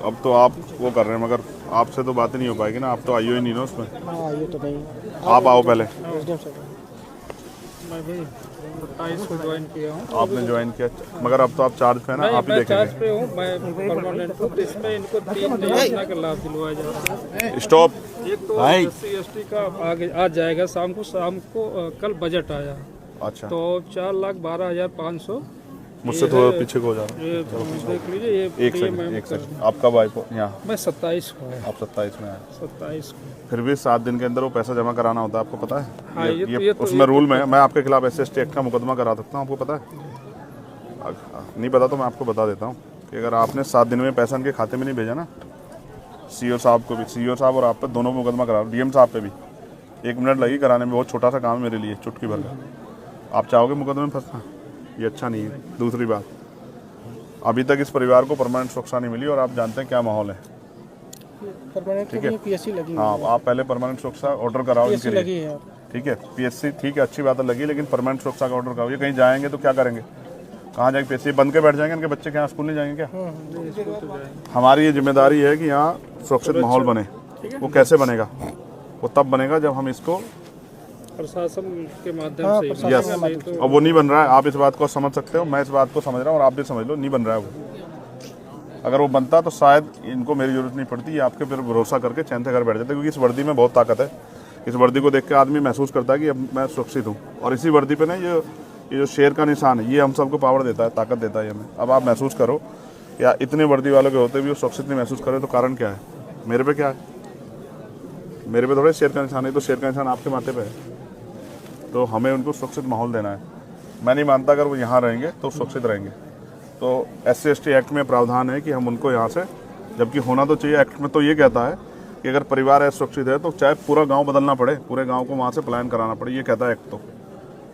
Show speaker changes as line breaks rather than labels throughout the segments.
अब तो आप वो कर रहे हैं, मगर आपसे तो बात नहीं हो पाएगी ना, आप तो आइयो ही नहीं ना उसमें।
हाँ ये तो नहीं,
आप आओ पहले।
मैं भी 27 को ज्वाइन किया हूँ।
आपने ज्वाइन किया, मगर अब तो आप चार्ज पे है ना, आप ही
मैं चार्ज
देखेंगे।
पे हूँ, मैं परमानेंट हूँ। तो इसमें इनको 3 योजना का लाभ दिलवाया जा रहा है।
स्टॉप।
एक तो SC/ST का आगे आज जाएगा शाम को कल बजट आया,
अच्छा,
तो 4,12,500।
मुझसे थोड़ा पीछे को हो जा रहा है।
ये देख लीजिए, ये
एक सेकंड। आप कब आए यहाँ?
मैं 27 को है।
आप 27 में आए।
27 को।
फिर भी 7 दिन के अंदर वो पैसा जमा कराना होता है, आपको पता है?
हाँ, ये तो
उसमें रूल में है। मैं आपके खिलाफ SC/ST एक्ट का मुकदमा करा सकता हूँ, आपको पता है? नहीं पता तो मैं आपको बता देता हूँ कि अगर आपने 7 दिन में पैसा इनके खाते में नहीं भेजा ना, CO साहब को भी, CO साहब और आप पर दोनों मुकदमा करा, DM साहब पे भी 1 मिनट लगी कराने में। बहुत छोटा सा काम है मेरे लिए, चुटकी भर का। आप चाहोगे मुकदमे में फंसना? ये अच्छा नहीं है। दूसरी बात, अभी तक इस परिवार को परमानेंट सुरक्षा नहीं मिली और आप जानते हैं क्या माहौल है।
ठीक है, PSC लगी।
हाँ, आप पहले परमानेंट सुरक्षा ऑर्डर कराओ इनके
लगी
लिए।
है।
ठीक है, PSC ठीक है, अच्छी बात है लगी, लेकिन परमानेंट सुरक्षा का ऑर्डर कराओ। ये कहीं जाएंगे तो क्या करेंगे? कहाँ जाएंगे? PSC बंद के बैठ जाएंगे? इनके बच्चे क्या स्कूल नहीं जाएंगे क्या? हमारी ये जिम्मेदारी है कि यहाँ सुरक्षित माहौल बने। वो कैसे बनेगा? वो तब बनेगा जब हम इसको
प्रशासन के माध्यम से।
यस, और वो नहीं बन रहा है। आप इस बात को समझ सकते हो, मैं इस बात को समझ रहा हूँ और आप भी समझ लो, नहीं बन रहा है वो। अगर वो बनता तो शायद इनको मेरी जरूरत नहीं पड़ती, ये आपके फिर भरोसा करके चैन से घर बैठ जाते, क्योंकि इस वर्दी में बहुत ताकत है। इस वर्दी को देख के आदमी महसूस करता है कि अब मैं सुरक्षित हूँ। और इसी वर्दी पे ना ये जो शेर का निशान है, ये हम सबको पावर देता है, ताकत देता है हमें। अब आप महसूस करो, या इतने वर्दी वालों के होते भी वो सुरक्षित नहीं महसूस करे, तो कारण क्या है? मेरे पे क्या है? मेरे पे थोड़े शेर का निशान है, तो शेर का निशान आपके माथे पे है। तो हमें उनको सुरक्षित माहौल देना है। मैं नहीं मानता अगर वो यहाँ रहेंगे तो सुरक्षित रहेंगे। तो SC/ST एक्ट में प्रावधान है कि हम उनको यहाँ से, जबकि होना तो चाहिए, एक्ट में तो ये कहता है कि अगर परिवार असुरक्षित है तो चाहे पूरा गांव बदलना पड़े, पूरे गांव को वहाँ से पलायन कराना पड़े, ये कहता है एक्ट तो।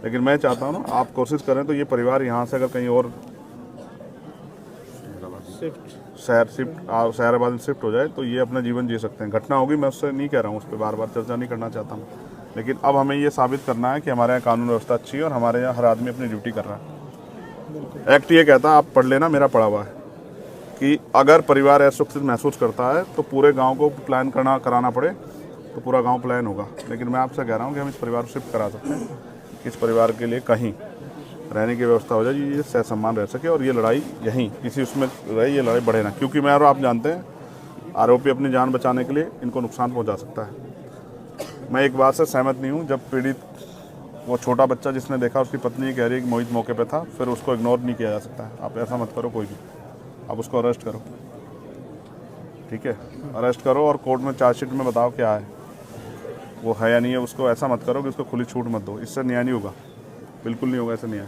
लेकिन मैं चाहता हूँ ना, आप कोशिश करें तो ये परिवार यहाँ से अगर कहीं और शहराबाद में शिफ्ट हो जाए तो ये अपना जीवन जी सकते हैं। घटना होगी, मैं उससे नहीं कह रहा हूँ, उस पर बार बार चर्चा नहीं करना चाहता हूँ, लेकिन अब हमें ये साबित करना है कि हमारे यहाँ कानून व्यवस्था अच्छी है और हमारे यहाँ हर आदमी अपनी ड्यूटी कर रहा है। एक्ट ये कहता है, आप पढ़ लेना, मेरा पढ़ा हुआ है, कि अगर परिवार असुरक्षित महसूस करता है तो पूरे गांव को प्लान कराना पड़े तो पूरा गांव प्लान होगा। लेकिन मैं आपसे कह रहा हूँ कि हम इस परिवार को शिफ्ट करा सकते हैं, कि इस परिवार के लिए कहीं रहने की व्यवस्था हो जाए, ये सह सम्मान रह सके और ये लड़ाई यहीं किसी उसमें रहे, ये लड़ाई बढ़े ना। क्योंकि मैं और आप जानते हैं, आरोपी अपनी जान बचाने के लिए इनको नुकसान पहुँचा सकता है। मैं एक बात से सहमत नहीं हूँ, जब पीड़ित वो छोटा बच्चा जिसने देखा, उसकी पत्नी कह रही है कि मोहित मौके पे था, फिर उसको इग्नोर नहीं किया जा सकता है। आप ऐसा मत करो, कोई भी, आप उसको अरेस्ट करो। ठीक है, अरेस्ट करो और कोर्ट में चार्जशीट में बताओ क्या है, वो है या नहीं है। उसको ऐसा मत करो कि उसको खुली छूट मत दो, इससे न्याय नहीं होगा, बिल्कुल नहीं होगा ऐसे न्याय।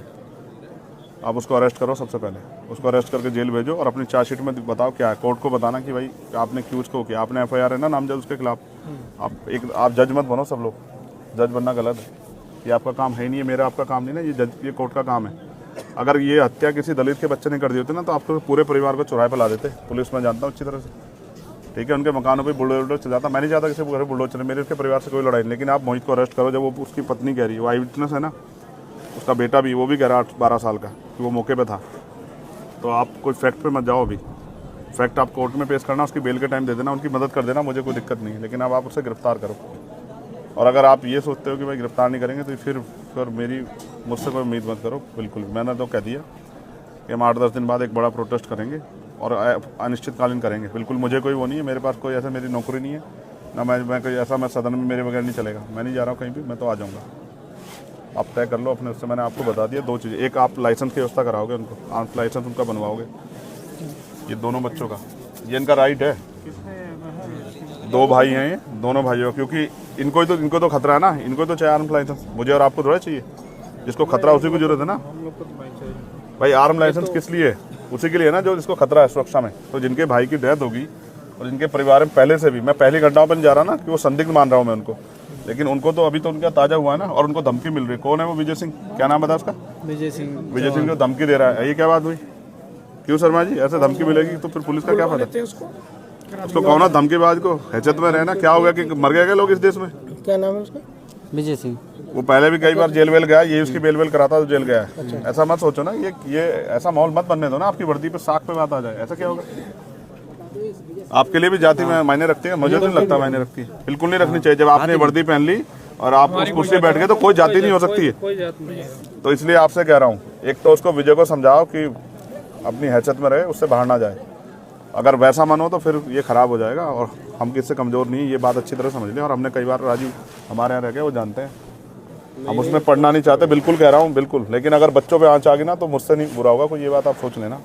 आप उसको अरेस्ट करो, सबसे पहले उसको अरेस्ट करके जेल भेजो और अपनी चार्जशीट में बताओ क्या है। कोर्ट को बताना कि भाई आपने क्यों उसको किया, आपने FIR है ना नामजद उसके खिलाफ। आप जज मत बनो, सब लोग जज बनना गलत है, ये आपका काम है ही नहीं है, मेरा आपका काम नहीं ना, ये कोर्ट का काम है। अगर ये हत्या किसी दलित के बच्चे ने कर दी होती ना, तो आप तो पूरे परिवार को चौराहे पर ला देते। पुलिस में जानता हूँ अच्छी तरह से, ठीक है, उनके मकानों पर बुलडोजर चल जाता। मैं नहीं चाहता किसी घर बुलडोजर चले, मेरे उसके परिवार से कोई लड़ाई नहीं। लेकिन आप मोहित को अरेस्ट करो, जब वो उसकी पत्नी कह रही है, वो आई विटनेस है ना, उसका बेटा भी, वो भी कह रहा 12 साल का कि वो मौके पे था। तो आप कोई फैक्ट पे मत जाओ, अभी फैक्ट आप कोर्ट में पेश करना, उसकी बेल के टाइम दे देना, उनकी मदद कर देना, मुझे कोई दिक्कत नहीं है। लेकिन अब आप उसे गिरफ्तार करो। और अगर आप ये सोचते हो कि भाई गिरफ्तार नहीं करेंगे तो फिर मुझसे कोई उम्मीद मत करो, बिल्कुल। मैंने तो कह दिया कि हम 8-10 दिन बाद एक बड़ा प्रोटेस्ट करेंगे और अनिश्चितकालीन करेंगे। बिल्कुल मुझे कोई वो नहीं है, मेरे पास कोई ऐसा मेरी नौकरी नहीं है ना, मैं कोई ऐसा, मैं सदन में मेरे बगैर नहीं चलेगा। मैं नहीं जा रहा हूँ कहीं भी, मैं तो आ जाऊँगा। आप तय कर लो अपने, उससे मैंने आपको बता दिया 2 चीज़ें। एक, आप लाइसेंस की व्यवस्था कराओगे उनको, आर्म्स लाइसेंस उनका बनवाओगे, ये दोनों बच्चों का, ये इनका राइट है। 2 भाई हैं ये, दोनों भाइयों, क्योंकि इनको तो खतरा है ना, इनको तो चाहिए आर्म्स लाइसेंस। मुझे और आपको थोड़ा चाहिए, जिसको खतरा उसी को जरूरत है ना भाई। आर्म लाइसेंस किस लिए? उसी के लिए ना जो जिसको खतरा है सुरक्षा में। तो जिनके भाई की डेथ होगी और जिनके परिवार में पहले से भी, मैं पहली घटनाओं पर नहीं जा रहा ना कि वो संदिग्ध मान रहा हूँ मैं उनको, लेकिन उनको तो अभी तो उनका ताजा हुआ है ना, और उनको धमकी मिल रही है। कौन है वो? विजय सिंह, क्या नाम बता उसका? विजय सिंह जो धमकी दे रहा है, ये क्या बात हुई? क्यों शर्मा जी, ऐसे धमकी मिलेगी तो फिर पुलिस का क्या फायदा? उसको कहो ना धमकीबाज को, हैसियत में रहना। क्या हो गया कि मर गए क्या लोग इस देश में?
क्या नाम है उसका?
विजय सिंह।
वो पहले भी कई बार जेल वेल गया, ये उसकी बेल वेल कराता तो जेल गया है। ऐसा मत सोचो ना, ये ऐसा माहौल मत बनने दो ना आपकी वर्दी पे साख पे बात आ जाए, ऐसा क्या होगा? आपके लिए भी जाति में मायने रखती है? मुझे तो नहीं लगता मायने रखती है, बिल्कुल नहीं रखनी चाहिए। जब आपने वर्दी पहन ली और आप उस कुर्सी पे बैठ गए तो कोई जाति नहीं हो सकती है।
कोई जात नहीं है।
तो इसलिए आपसे कह रहा हूँ, एक तो उसको विजय को समझाओ कि अपनी हैसियत में रहे, उससे बाहर ना जाए। अगर वैसा मन हो तो फिर ये खराब हो जाएगा, और हम किससे कमजोर नहीं है, ये बात अच्छी तरह समझ लें। और हमने कई बार, राजीव हमारे यहाँ रह गए, वो जानते हैं, हम उसमें पढ़ना नहीं चाहते, बिल्कुल कह रहा हूँ, बिल्कुल। लेकिन अगर बच्चों पे आँच आ गई ना तो मुझसे नहीं बुरा होगा कोई, ये बात आप सोच लेना।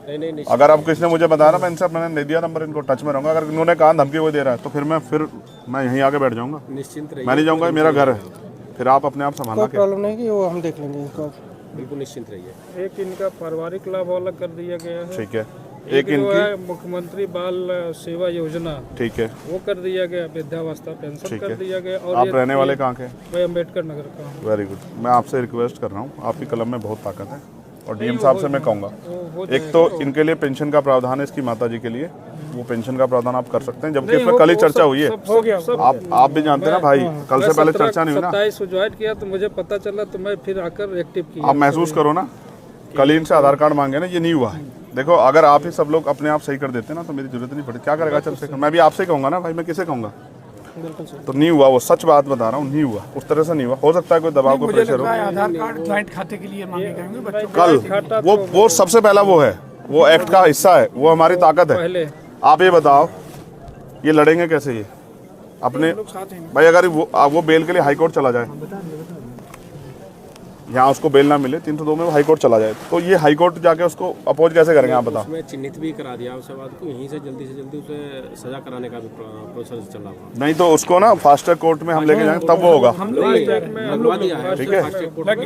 नहीं।
अगर आप किसी ने मुझे बताया ना, मैं इनसे मैंने दे दिया नंबर, इनको टच में रहूंगा। अगर इन्होंने कहा धमकी वो दे रहा है तो फिर मैं यहीं आके बैठ जाऊंगा,
निश्चिंत
मैं नहीं जाऊंगा, मेरा घर है। फिर आप अपने आप संभालना।
प्रॉब्लम नहीं कि वो हम देख लेंगे इनको,
बिल्कुल निश्चिंत रहिए। एक इनका पारिवारिक लाभ अलग कर दिया गया है,
ठीक है।
एक जो है मुख्यमंत्री बाल सेवा योजना,
ठीक है,
वो कर दिया गया, वृद्धावस्था पेंशन कर दिया गया। और
आप रहने वाले कहाँ के?
मैं अम्बेडकर नगर का हूँ।
Very good. मैं आपसे रिक्वेस्ट कर रहा हूँ, आपकी कलम में बहुत ताकत है, और डीएम साहब से मैं कहूँगा, एक तो इनके लिए पेंशन का प्रावधान है, इसकी माता जी के लिए, वो पेंशन का प्रावधान आप कर सकते हैं, जबकि इसमें कल ही चर्चा हुई है।
हो गया।
आप भी जानते हैं ना भाई, कल से पहले चर्चा नहीं हुई ना।
27 को ज्वाइन किया तो मुझे पता चला, तो मैं फिर आकर एक्टिव किया।
आप महसूस करो ना, कल ही इनसे आधार कार्ड मांगे ना, ये नहीं हुआ है। देखो, अगर आप ही सब लोग अपने आप सही कर देते ना तो मेरी जरूरत नहीं पड़ती। क्या करेगा चंद्रशेखर? मैं भी आपसे कहूँगा ना भाई, मैं किसे कहूँगा? तो नहीं हुआ, वो सच बात बता रहा हूँ, नहीं हुआ, उस तरह से नहीं हुआ। हो सकता है कोई दबाव को प्रेशर हो।
आधार कार्ड ज्वाइंट खाते के लिए मांगे गए बच्चों
कल वो सबसे पहला वो है, वो एक्ट का हिस्सा है, वो हमारी ताकत है।
पहले
आप ये बताओ, ये लड़ेंगे कैसे ये अपने भाई? अगर वो बेल के लिए हाई कोर्ट चला जाए, यहाँ उसको बेल ना मिले 302 में, वो हाई कोर्ट चला जाए, तो ये हाई कोर्ट जाके उसको अपोज कैसे करेंगे आप बताओ?
उसमें चिन्हित भी करा दिया उसके बाद को, यहीं से जल्दी उसे सजा कराने का भी प्रोसेस चल रहा है।
नहीं तो उसको ना फास्ट ट्रैक कोर्ट में हम लेके जाएंगे, तब वो होगा।
लगवा दिया है,
ठीक है,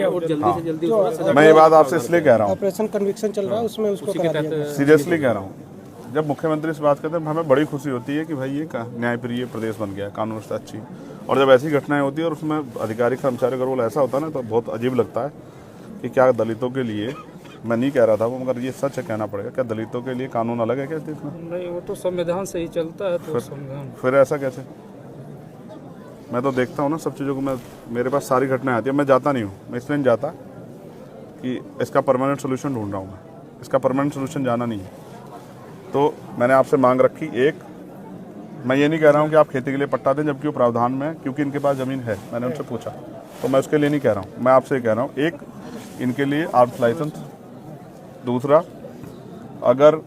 और जल्दी से जल्दी उसको
मैं ये बात आपसे इसलिए कह रहा हूँ,
ऑपरेशन कन्विक्शन चल रहा है, उसमें उसको करा दिया गया।
सीरियसली कह रहा हूँ। जब मुख्यमंत्री से बात करते हैं हमें बड़ी खुशी होती है कि भाई ये न्यायप्रिय प्रदेश बन गया, कानून व्यवस्था अच्छी। और जब ऐसी घटनाएं होती है और उसमें अधिकारी कर्मचारी का रोल ऐसा होता है ना, तो बहुत अजीब लगता है कि क्या दलितों के लिए, मैं नहीं कह रहा था वो, मगर ये सच है, कहना पड़ेगा, क्या दलितों के लिए कानून अलग है क्या इस देश में?
नहीं, वो तो संविधान से ही चलता है। तो संविधान
फिर ऐसा कैसे? मैं तो देखता हूँ ना सब चीज़ों को, मेरे पास सारी घटनाएं आती है, मैं जाता नहीं हूँ। मैं इसलिए नहीं जाता कि इसका परमानेंट सोल्यूशन ढूंढ रहा हूँ मैं, इसका परमानेंट सोल्यूशन जाना नहीं है। तो मैंने आपसे मांग रखी, एक, मैं ये नहीं कह रहा हूँ कि आप खेती के लिए पट्टा दें, जबकि वो प्रावधान में, क्योंकि इनके पास ज़मीन है, मैंने उनसे पूछा, तो मैं उसके लिए नहीं कह रहा हूँ। मैं आपसे ये कह रहा हूँ, एक, इनके लिए आर्म्स लाइसेंस। दूसरा, अगर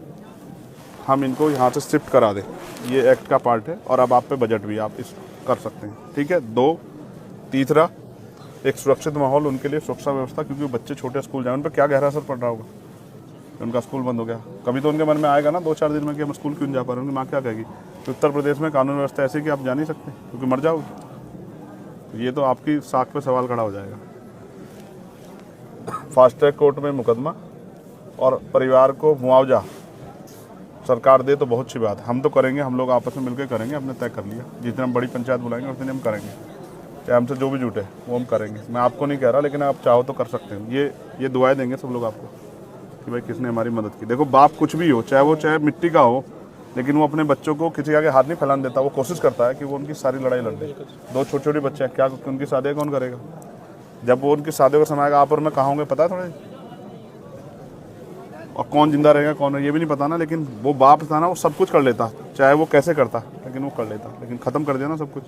हम इनको यहाँ से शिफ्ट करा दें, ये एक्ट का पार्ट है, और अब आप पे बजट भी आप इस कर सकते हैं, ठीक है। दो, तीसरा, एक सुरक्षित माहौल उनके लिए, सुरक्षा व्यवस्था, क्योंकि बच्चे छोटे स्कूल जाए, उन पर क्या गहरा असर पड़ रहा होगा, उनका स्कूल बंद हो गया। कभी तो उनके मन में आएगा ना 2-4 दिन में कि हम स्कूल क्यों नहीं जा पा रहे, उनकी माँ क्या कहेगी? तो उत्तर प्रदेश में कानून व्यवस्था ऐसी कि आप जा नहीं सकते क्योंकि मर जाओगे। ये तो आपकी साख पे सवाल खड़ा हो जाएगा। फास्ट ट्रैक कोर्ट में मुकदमा और परिवार को मुआवजा सरकार दे तो बहुत अच्छी बात है, हम तो करेंगे, हम लोग आपस में मिलकर करेंगे, हमने तय कर लिया। जिस दिन हम बड़ी पंचायत बुलाएंगे उस दिन हम करेंगे, चाहे हमसे जो भी जुटे वो हम करेंगे। मैं आपको नहीं कह रहा, लेकिन आप चाहो तो कर सकते हैं। ये दुआएं देंगे सब लोग आपको कि भाई किसने हमारी मदद की। देखो, बाप कुछ भी हो, चाहे मिट्टी का हो, लेकिन वो अपने बच्चों को किसी आगे हाथ नहीं फैलाने देता। वो कोशिश करता है कि वो उनकी सारी लड़ाई लड़ दे। 2 छोटे-छोटे बच्चे हैं, क्या उनकी शादी कौन करेगा? जब वो उनकी शादी को समय आएगा, आप और मैं कहाँ होंगे पता है थोड़ा, और कौन जिंदा रहेगा कौन है ये भी नहीं पता ना। लेकिन वो बाप था ना, वो सब कुछ कर लेता, चाहे वो कैसे करता, लेकिन वो कर लेता। लेकिन ख़त्म कर दिया ना सब कुछ।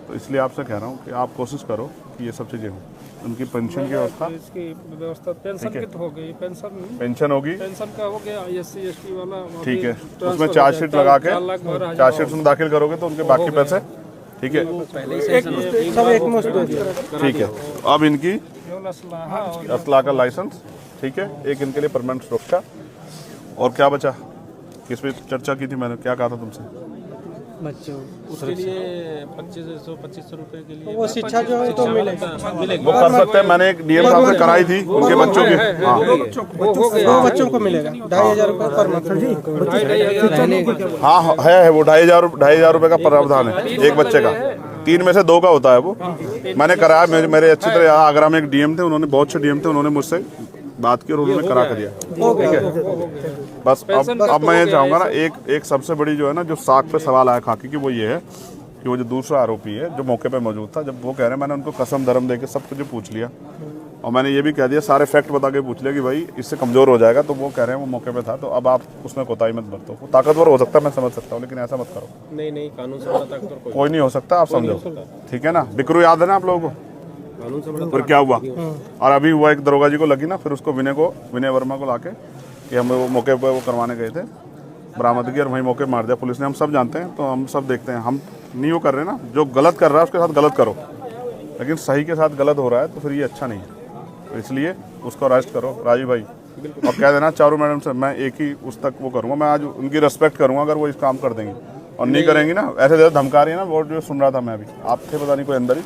तो इसलिए आपसे कह रहा हूँ कि आप कोशिश करो कि ये सब चीज़ें हों। उनकी पेंशन की व्यवस्था,
इसकी व्यवस्था, पेंशन की तो हो गई,
पेंशन होगी,
पेंशन का हो गया, SC ST वाला,
ठीक है। उसमें चार्जशीट लगा के, चार्जशीट में दाखिल करोगे तो उनके बाकी पैसे, ठीक है, ठीक है। अब इनकी असला का लाइसेंस, ठीक है, एक इनके लिए परमानेंट सुरक्षा। और क्या बचा, किस पे चर्चा की थी मैंने, क्या कहा था तुमसे?
बच्चों
उसके लिए 2500 रुपए के लिए
वो शिक्षा जो है तो मिलेगा,
वो कर सकते हैं। मैंने एक डीएम साहब से कराई थी उनके बच्चों की, हाँ,
2 बच्चों को मिलेगा 2500 रुपये पर मंथ।
हाँ है वो 2500 रुपये का प्रावधान है एक बच्चे का। 3 में से 2 का होता है वो। मैंने कराया, मेरे अच्छी तरह, आगरा में एक डीएम थे, उन्होंने, बहुत अच्छे डीएम थे, उन्होंने मुझसे बात की और उन्होंने करा कर दिया, ठीक है। बस अब मैं ये चाहूँगा ना, एक सबसे बड़ी जो है ना, जो साख पे सवाल आया खाकी की, वो ये है कि वो जो दूसरा आरोपी है जो मौके पे मौजूद था, जब वो कह रहे हैं मैंने उनको कसम धर्म दे के सब कुछ पूछ लिया और मैंने ये भी कह दिया, सारे फैक्ट बता के पूछ लिया कि भाई इससे कमज़ोर हो जाएगा, तो वो कह रहे हैं वो मौके पे था, तो अब आप उसमें कोताही मत बरतो। वो ताकतवर हो सकता है, मैं समझ सकता हूँ, लेकिन ऐसा मत करो।
नहीं कानून से बड़ा ताकतवर
कोई नहीं हो सकता, आप समझो, ठीक है ना। बिकरू याद है ना आप लोगों को,
कानून से बड़ा
फिर क्या हुआ। और अभी हुआ एक दरोगा जी को लगी ना, फिर उसको विनय वर्मा को लाके कि हम वो मौके पर वो करवाने गए थे, बरामदगी, और वहीं मौके मार दिया पुलिस ने। हम सब जानते हैं, तो हम सब देखते हैं, हम नहीं वो कर रहे ना, जो गलत कर रहा है उसके साथ गलत करो, लेकिन सही के साथ गलत हो रहा है तो फिर ये अच्छा नहीं है। तो इसलिए उसको अरेस्ट करो राजीव भाई, और कह देना चारू मैडम से मैं एक ही उस तक वो करूँगा, मैं आज उनकी रेस्पेक्ट करूँगा अगर वो इस काम कर देंगे, और नहीं करेंगी ना ऐसे ज़्यादा धमका रही है ना। वो जो सुन रहा था मैं अभी, आप थे पता नहीं कोई अंदर ही,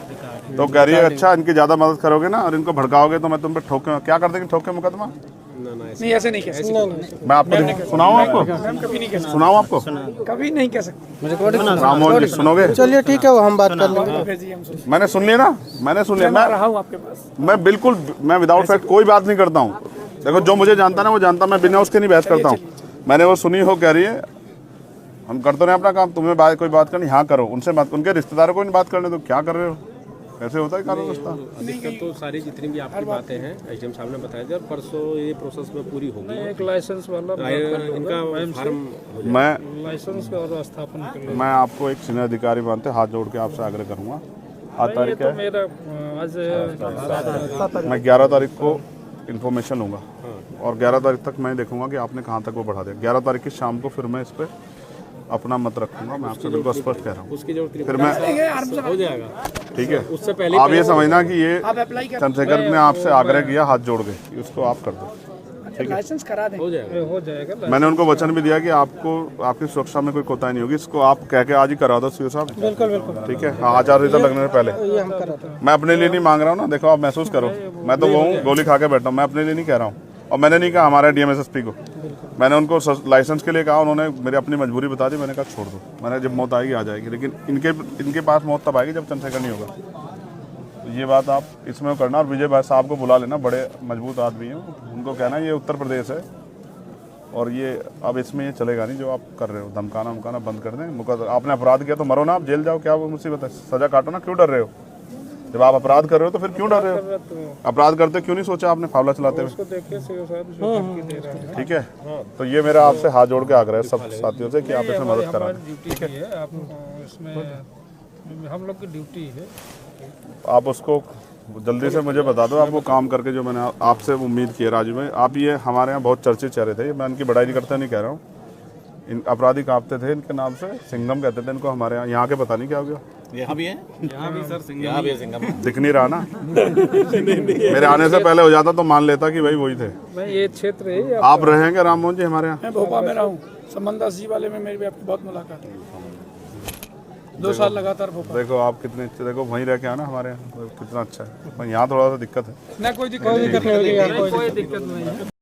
तो कह रही है अच्छा इनकी ज़्यादा मदद करोगे ना और इनको भड़काओगे तो मैं तुम पे ठोके, क्या कर देंगे, ठोके मुकदमा।
नहीं ऐसे नहीं कह सकते,
मैं आपको सुनाऊँ, आपको
कभी नहीं कह सकते,
सुनाऊँ, आपको
कभी नहीं कह सकते।
राममोहन जी सुनोगे।
चलिए ठीक है, वो हम बात कर लेंगे।
भेजिए, हम सुन
मैंने सुन लिया ना, मैंने सुन लिया।
मैं रहा हूँ आपके पास।
मैं बिल्कुल, मैं विदाउट फैक्ट कोई बात नहीं करता हूँ। देखो जो मुझे जानता ना वो जानता, मैं बिना उसके नहीं बहस करता हूँ। मैंने वो सुनी हो, कह रही है हम करते रहे अपना काम, तुम्हें कोई बात करनी हाँ करो, उनसे मत, उनके रिश्तेदारों को नहीं बात करने, तो क्या कर रहे हो, कैसे होता है कानून व्यवस्था।
अधिकतर तो सारी जितनी भी आपकी बातें हैं एसडीएम साहब ने बताया था, परसों ये प्रोसेस में पूरी होगी।
एक लाइसेंस वाला
इनका फार्म
मैं
लाइसेंस और स्थापना कर
मैं आपको एक सीनियर अधिकारी मानते हाथ जोड़ के आपसे आग्रह करूँगा। आज तारीख क्या है,
मेरा आज
मैं 11 तारीख को इन्फॉर्मेशन लूँगा और 11 तारीख तक मैं देखूंगा कि आपने कहाँ तक वो बढ़ा दिया। 11 तारीख की शाम को फिर मैं इस पर अपना मत रखूंगा, मैं आपसे बिल्कुल स्पष्ट कह रहा हूँ।
उसकी जो
फिर मैं
हो जाएगा,
ठीक है,
उससे पहले
आप ये समझना कि ये चंद्रशेखर ने आपसे आग्रह किया हाथ जोड़ के कि उसको आप कर दो,
लाइसेंस करा दें, हो जाएगा।
मैंने उनको वचन भी दिया कि आपको आपकी सुरक्षा में कोई कोताही नहीं होगी। इसको आप कह के आज ही करा दो सीओ साहब,
बिल्कुल बिल्कुल,
ठीक है। हाँ, आचार संहिता लगने से पहले
ये हम कराते हैं।
मैं अपने लिए नहीं मांग रहा हूँ ना, देखो आप महसूस करो, मैं तो वो हूँ गोली खा के बैठा हूँ, मैं अपने लिए नहीं कह रहा हूँ। और मैंने नहीं कहा हमारे डीएमएसएसपी को, मैंने उनको लाइसेंस के लिए कहा, उन्होंने मेरी अपनी मजबूरी बता दी, मैंने कहा छोड़ दो, मैंने जब मौत आएगी आ जाएगी, लेकिन इनके पास मौत तब आएगी जब चंद्रशेखर नहीं होगा। तो ये बात आप इसमें करना, और विजय भाई साहब को बुला लेना, बड़े मजबूत आदमी हैं, उनको कहना ये उत्तर प्रदेश है और ये अब इसमें ये चलेगा नहीं जो आप कर रहे हो, धमकाना उमकाना बंद कर दें। मुकदमा आपने अपराध किया तो मरो ना, आप जेल जाओ, क्या वो मुसीबत है, सजा काटो ना, क्यों डर रहे हो। जब आप अपराध कर रहे हो तो फिर क्यों डर रहे हो, अपराध करते क्यों नहीं सोचा आपने फावला चलाते हुए, ठीक है। तो ये मेरा आपसे हाथ जोड़ के आग्रह है सब साथियों से कि आप इसमें मदद करा दें,
ड्यूटी है, आप इसमें हम लोग की ड्यूटी है।
आप उसको जल्दी से मुझे बता दो, आप वो काम करके जो मैंने आपसे उम्मीद की है। राजू भाई, आप ये हमारे यहाँ बहुत चर्चित चेहरे थे, मैं इनकी बड़ाई नहीं करता, नहीं कह रहा हूँ, इन अपराधी कांपते थे इनके नाम से, सिंघम कहते थे इनको हमारे यहाँ के, पता नहीं क्या हो गया।
यहाँ भी है, यहाँ भी सर सिंघम, यहाँ भी है सिंघम।
दिख नहीं रहा ना मेरे आने से पहले हो जाता तो मान लेता कि भाई वही थे।
मैं ये क्षेत्र है,
आप रहेंगे राममोहन जी हमारे यहाँ,
मैं भोपाल में रहा हूँ, समंदा जी वाले में मेरी आपकी बहुत मुलाकात है, 2 साल लगातार भोपाल।
देखो आप कितने अच्छे, देखो वहीं रह के आना हमारे यहाँ, कितना अच्छा है। यहाँ थोड़ा सा दिक्कत है,
ना कोई दिक्कत नहीं, कोई दिक्कत नहीं है।